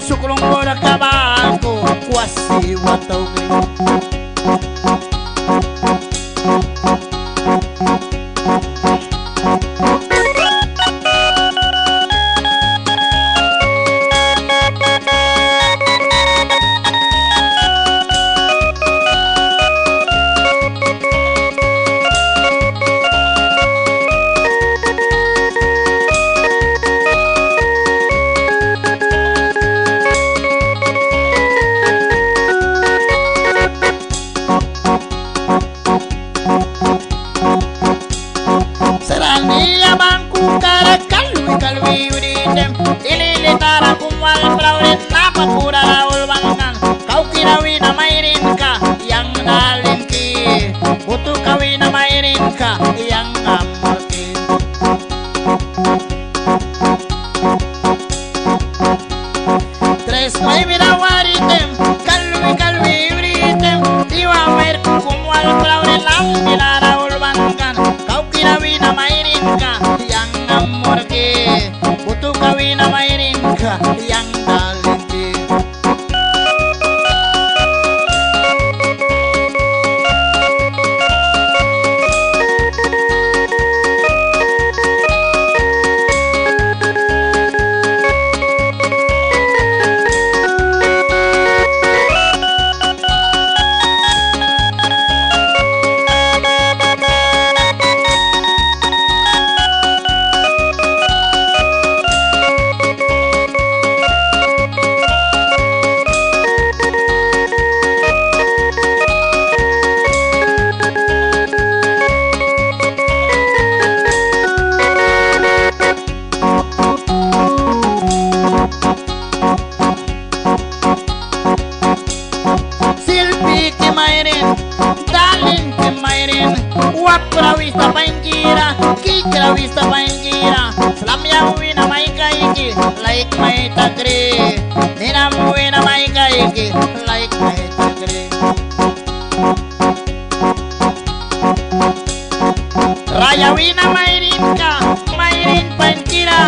sukulong bola kabako kuasi watau Serania bangku kara kalwi udidem ilili tara kumwal prawit napa pura raul bangkan kau kirawi na mairin ka yang nalingki butuh kawi na mairin ka yang ngamurki tres may binawaritem kalwi udidem diwa mair kumwal prawit lam nila raul bangkan kau kirawi na mairin ka yang ngamurki butuh kawi na mairin ka yang nalingki Dalin ke mairin wapra wista panjira kikra wista panjira selam yang wina mai kaiki like mai tagri ninam wina mai kaiki like mai tagri raya wina mairin panjira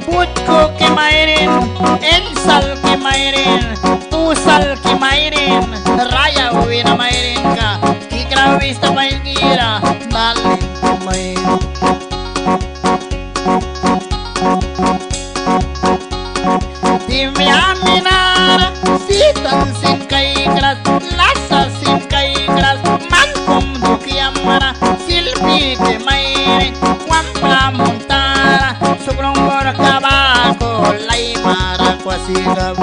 putko ke mairin ensal ke mairin tusal ke mairin raya wina mairin ka kikra wista panjira dalin ke mairin Minar sitan sin kai gras lasa sin kai gras mankum dukiamara silpi ke mairin wampla montara subrong bor kabako lai mara kwasigab